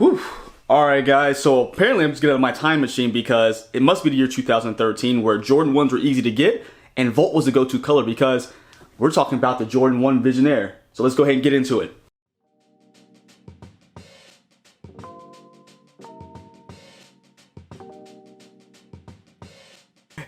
Whew. Alright guys, so apparently I'm just getting out of my time machine because it must be the year 2013 where Jordan 1s were easy to get and Volt was the go-to color because we're talking about the Jordan 1 Visionaire. So let's go ahead and get into it.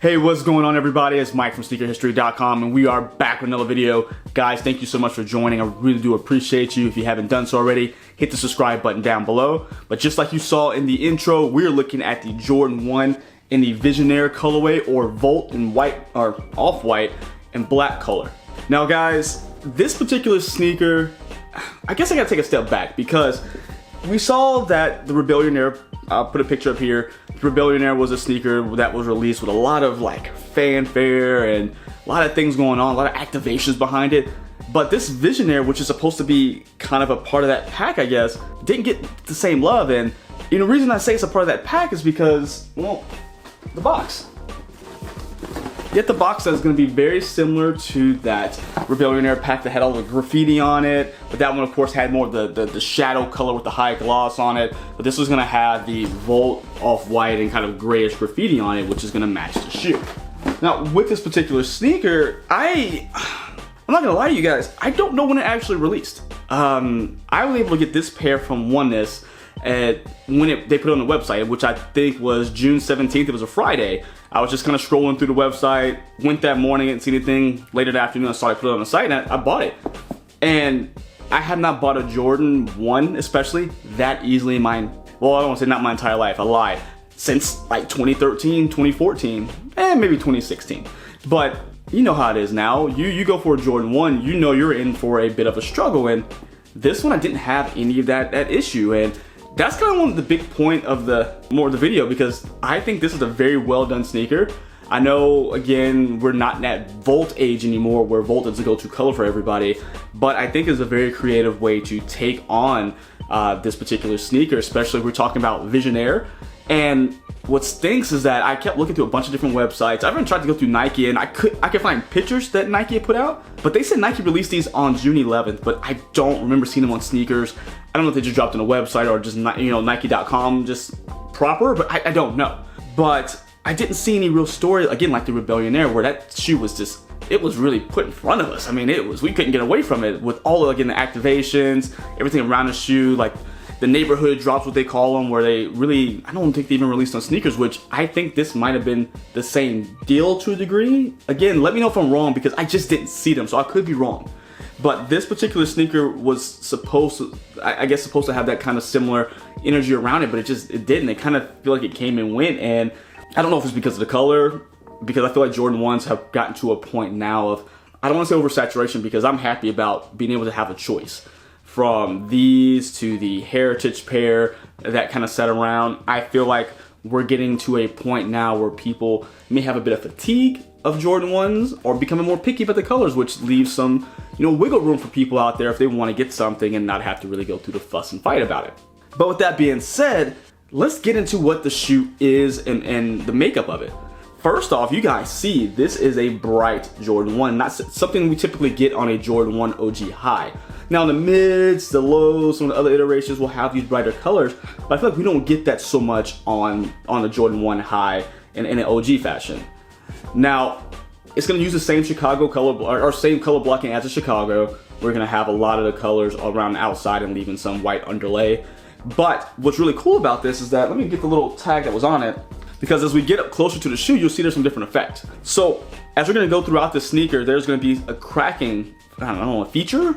Hey, what's going on everybody? It's Mike from sneakerhistory.com and we are back with another video. Guys, thank you so much for joining. I really do appreciate you. If you haven't done so already, hit the subscribe button down below. But just like you saw in the intro, we're looking at the Jordan 1 in the Visionaire colorway, or Volt in white or off-white and black color. Now guys, this particular sneaker, I guess I gotta take a step back because we saw that the Visionaire, I'll put a picture up here. The Visionaire was a sneaker that was released with a lot of like fanfare and a lot of things going on, a lot of activations behind it. But this Visionaire, which is supposed to be kind of a part of that pack, I guess, didn't get the same love. And the reason I say it's a part of that pack is because, well, the box. Yet the box is going to be very similar to that Visionaire pack that had all the graffiti on it, but that one of course had more of the shadow color with the high gloss on it. But this was going to have the Volt off-white and kind of grayish graffiti on it, which is going to match the shoe. Now with this particular sneaker, I'm not going to lie to you guys, I don't know when it actually released. I was able to get this pair from Oneness when they put it on the website, which I think was June 17th. It was a Friday. I was just kind of scrolling through the website, went that morning, didn't see anything. Later that afternoon, I saw I put it on the site and I bought it. And I had not bought a Jordan 1 especially that easily in my, well, I don't want to say not my entire life, I lied, since like 2013, 2014, and maybe 2016. But you know how it is now. You go for a Jordan 1, you know you're in for a bit of a struggle. And this one, I didn't have any of that issue. And that's kind of one of the big point of the video, because I think this is a very well done sneaker. I know, again, we're not in that Volt age anymore where Volt is the go-to color for everybody, but I think it's a very creative way to take on this particular sneaker, especially if we're talking about Visionaire. And what stinks is that I kept looking through a bunch of different websites. I even tried to go through Nike and I could find pictures that Nike had put out, but they said Nike released these on June 11th, but I don't remember seeing them on sneakers. I don't know if they just dropped on a website or just, Nike.com just proper, but I don't know. But I didn't see any real story, again, like the Visionaire, where that shoe was just, it was really put in front of us. I mean, we couldn't get away from it with all, again, the activations, everything around the shoe, like the neighborhood drops, what they call them, where they really, I don't think they even released on sneakers, which I think this might have been the same deal to a degree. Again, let me know if I'm wrong because I just didn't see them, so I could be wrong. But this particular sneaker was supposed to, I guess, supposed to have that kind of similar energy around it, but it didn't. It kind of feel like it came and went, and I don't know if it's because of the color, because I feel like Jordan 1s have gotten to a point now of, I don't want to say oversaturation, because I'm happy about being able to have a choice. From these to the Heritage pair that kind of set around, I feel like we're getting to a point now where people may have a bit of fatigue of Jordan 1s or becoming more picky about the colors, which leaves some, wiggle room for people out there if they want to get something and not have to really go through the fuss and fight about it. But with that being said, let's get into what the shoe is and the makeup of it. First off, you guys see this is a bright Jordan 1, not something we typically get on a Jordan 1 OG high. Now in the mids, the lows, some of the other iterations will have these brighter colors, but I feel like we don't get that so much on the Jordan 1 high in an OG fashion. Now, it's going to use the same Chicago color, or same color blocking as the Chicago. We're going to have a lot of the colors around the outside and leaving some white underlay. But what's really cool about this is that, let me get the little tag that was on it, because as we get up closer to the shoe, you'll see there's some different effects. So as we're going to go throughout the sneaker, there's going to be a cracking, I don't know, a feature?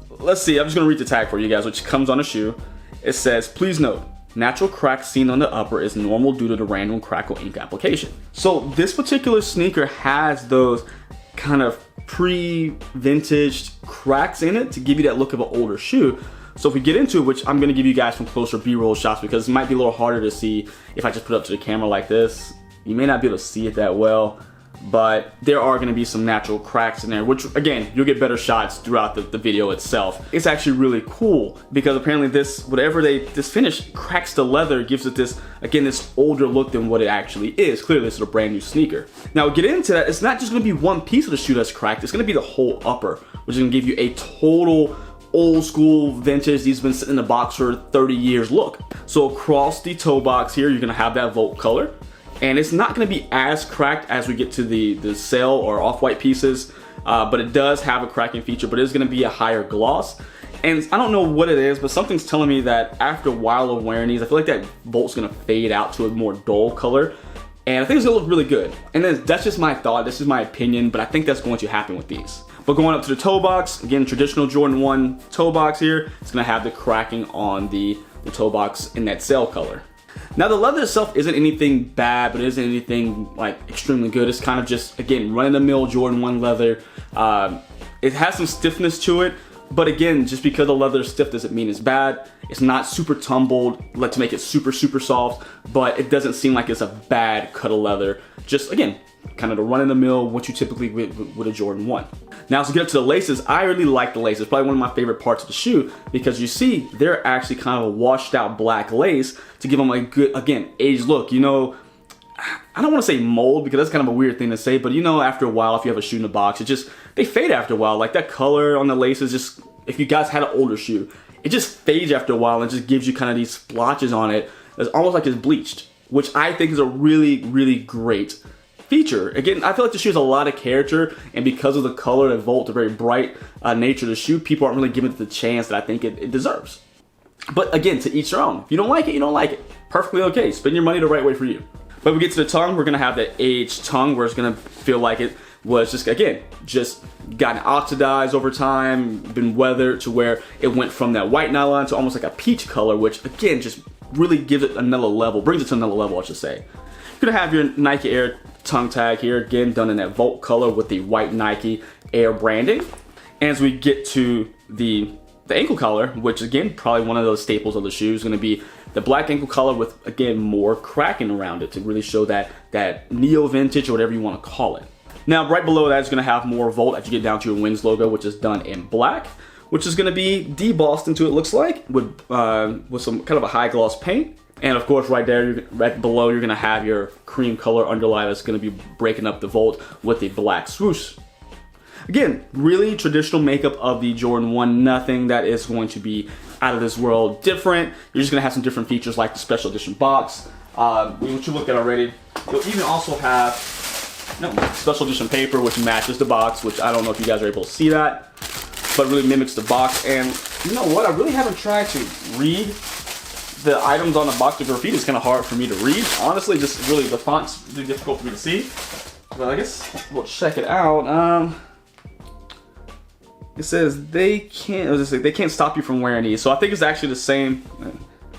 Let's see, I'm just going to read the tag for you guys, which comes on the shoe. It says, please note, natural crack seen on the upper is normal due to the random crackle ink application. So this particular sneaker has those kind of pre-vintage cracks in it to give you that look of an older shoe. So if we get into it, which I'm going to give you guys some closer B-roll shots because it might be a little harder to see if I just put it up to the camera like this. You may not be able to see it that well, but there are going to be some natural cracks in there, which again, you'll get better shots throughout the video itself. It's actually really cool because apparently this finish cracks the leather, gives it this, again, this older look than what it actually is. Clearly this is a brand new sneaker. Now get into that, it's not just going to be one piece of the shoe that's cracked, it's going to be the whole upper, which is going to give you a total old school vintage. These have been sitting in the box for 30 years look. So across the toe box here, you're gonna have that Volt color. And it's not gonna be as cracked as we get to the sail or off-white pieces, but it does have a cracking feature, but it's gonna be a higher gloss. And I don't know what it is, but something's telling me that after a while of wearing these, I feel like that Volt's gonna fade out to a more dull color. And I think it's gonna look really good. And then that's just my thought, this is my opinion, but I think that's going to happen with these. But going up to the toe box, again, traditional Jordan 1 toe box here, it's gonna have the cracking on the toe box in that sail color. Now the leather itself isn't anything bad, but it isn't anything like extremely good. It's kind of just, again, run-of-the-mill Jordan 1 leather. It has some stiffness to it, but again, just because the leather is stiff doesn't mean it's bad. It's not super tumbled, let's make it super, super soft, but it doesn't seem like it's a bad cut of leather. Just, again, kind of the run-of-the-mill, what you typically with a Jordan 1. Now, to get up to the laces, I really like the laces. Probably one of my favorite parts of the shoe, because you see, they're actually kind of a washed out black lace to give them a good, again, aged look. You know, I don't want to say mold, because that's kind of a weird thing to say, but you know, after a while, if you have a shoe in the box, they fade after a while. Like that color on the laces, just, if you guys had an older shoe, it just fades after a while and just gives you kind of these splotches on it. It's almost like it's bleached, which I think is a really, really great feature. Again, I feel like the shoe has a lot of character, and because of the color and Volt, the very bright nature of the shoe, people aren't really giving it the chance that I think it deserves. But again, to each their own. If you don't like it, you don't like it. Perfectly okay. Spend your money the right way for you. But we get to the tongue, we're gonna have that aged tongue where it's gonna feel like it was just, again, just gotten oxidized over time, been weathered to where it went from that white nylon to almost like a peach color, which again, just really gives it another level, brings it to another level, I should say. You're gonna have your Nike Air tongue tag here, again, done in that Volt color with the white Nike Air branding. And as we get to the ankle collar, which again, probably one of those staples of the shoe, is gonna be the black ankle collar with, again, more cracking around it to really show that neo vintage or whatever you wanna call it. Now, right below that is gonna have more Volt as you get down to your Wings logo, which is done in black, which is gonna be debossed into, it looks like, with some kind of a high gloss paint. And of course, right there, right below, you're gonna have your cream color underlie that's gonna be breaking up the Volt with the black swoosh. Again, really traditional makeup of the Jordan 1, nothing that is going to be out of this world different. You're just gonna have some different features like the special edition box, which you looked at already. You'll even also have special edition paper, which matches the box, which I don't know if you guys are able to see that, but really mimics the box. And you know what? I really haven't tried to read the items on the box. The graffiti is kind of hard for me to read. Honestly, just really, the font's really difficult for me to see. But I guess we'll check it out. It says they can't stop you from wearing these. So I think it's actually the same.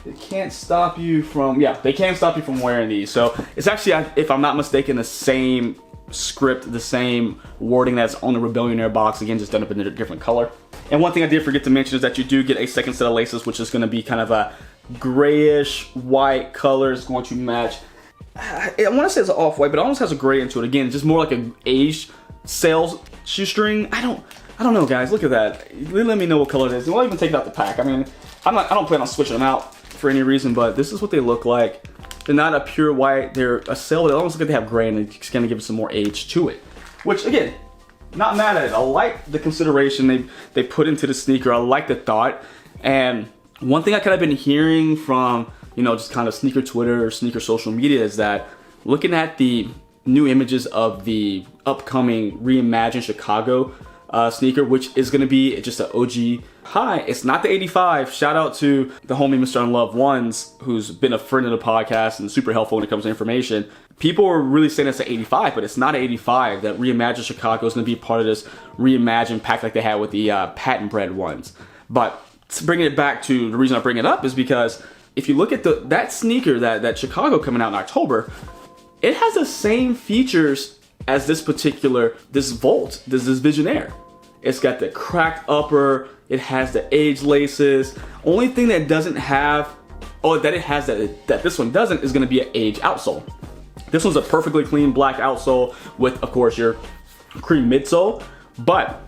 They can't stop you from, yeah, they can't stop you from wearing these. So it's actually, if I'm not mistaken, the same script, the same wording that's on the Visionaire box, again, just done up in a different color. And one thing I did forget to mention is that you do get a second set of laces, which is gonna be kind of a grayish white color. It's going to match, I wanna say it's an off-white, but it almost has a gray into it. Again, it's just more like an aged sales shoestring. I don't know, guys, look at that. Let me know what color it is. We'll even take it out the pack. I mean, I don't plan on switching them out for any reason, but this is what they look like. They're not a pure white, they're a sail, they almost look like they have gray, and it's gonna give it some more age to it. Which, again, not mad at it. I like the consideration they put into the sneaker. I like the thought. And one thing I kind of been hearing from, you know, just kind of sneaker Twitter or sneaker social media is that looking at the new images of the upcoming reimagined Chicago sneaker, which is going to be just an OG high. It's not the 85. Shout out to the homie Mr. Unloved Ones, who's been a friend of the podcast and super helpful when it comes to information. People are really saying it's an 85, but it's not an 85. That reimagined Chicago is going to be part of this reimagined pack like they had with the patent bred ones. But to bring it back to the reason I bring it up is because if you look at that sneaker, that Chicago coming out in October, it has the same features as this Volt, this Visionaire. It's got the cracked upper, it has the aged laces. Only thing that doesn't have, that this one doesn't, is gonna be an aged outsole. This one's a perfectly clean black outsole with, of course, your cream midsole. But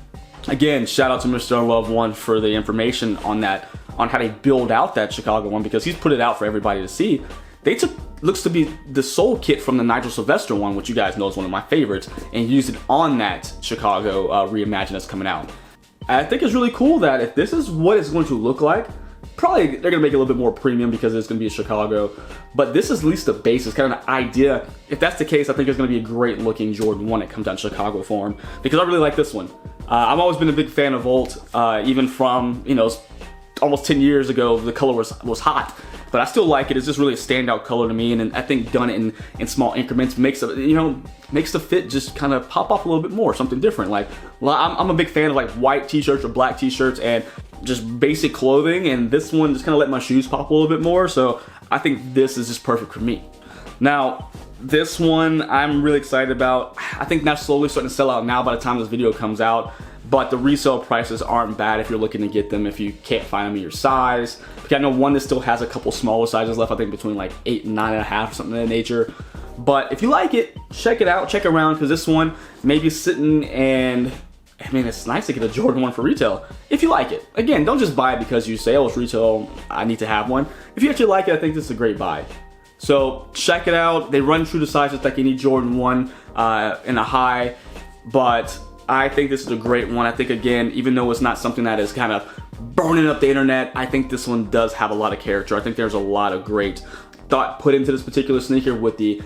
again, shout out to Mr. Unloved One for the information on that, on how they build out that Chicago one, because he's put it out for everybody to see. They took, looks to be the sole kit from the Nigel Sylvester one, which you guys know is one of my favorites, and used it on that Chicago reimagined that's coming out. I think it's really cool that if this is what it's going to look like, probably they're going to make it a little bit more premium because it's going to be in Chicago. But this is at least the base. It's kind of an idea. If that's the case, I think it's going to be a great looking Jordan 1 that comes out in Chicago form, because I really like this one. I've always been a big fan of Volt, even from, you know, almost 10 years ago, the color was hot. But I still like it. It's just really a standout color to me, and I think done it in small increments makes the fit just kind of pop off a little bit more, something different. Like, I'm a big fan of like white t-shirts or black t-shirts and just basic clothing, and this one just kind of let my shoes pop a little bit more. So I think this is just perfect for me. Now, this one I'm really excited about. I think that's slowly starting to sell out now by the time this video comes out. But the resale prices aren't bad if you're looking to get them, if you can't find them in your size. Because I know one that still has a couple smaller sizes left, I think between like 8 and 9.5 or something of that nature. But if you like it, check it out, check around, because this one may be sitting, and I mean, it's nice to get a Jordan 1 for retail if you like it. Again, don't just buy it because you say, oh, it's retail, I need to have one. If you actually like it, I think this is a great buy. So check it out. They run true to sizes like any Jordan 1 in a high, but I think this is a great one. I think, again, even though it's not something that is kind of burning up the internet, I think this one does have a lot of character. I think there's a lot of great thought put into this particular sneaker with the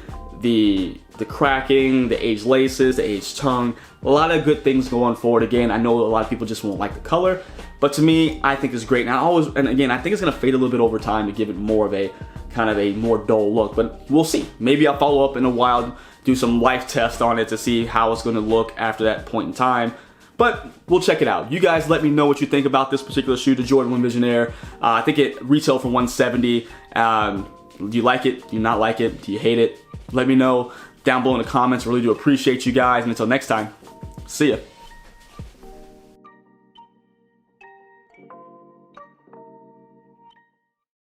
cracking, the aged laces, the aged tongue, a lot of good things going forward. Again, I know a lot of people just won't like the color, but to me, I think it's great. And again, I think it's gonna fade a little bit over time to give it more of a kind of a more dull look, but we'll see. Maybe I'll follow up in a while, do some life tests on it to see how it's gonna look after that point in time. But we'll check it out. You guys let me know what you think about this particular shoe, the Jordan 1 Visionaire. I think it retailed for $170. Do you like it? Do you not like it? Do you hate it? Let me know down below in the comments. Really do appreciate you guys. And until next time, see ya.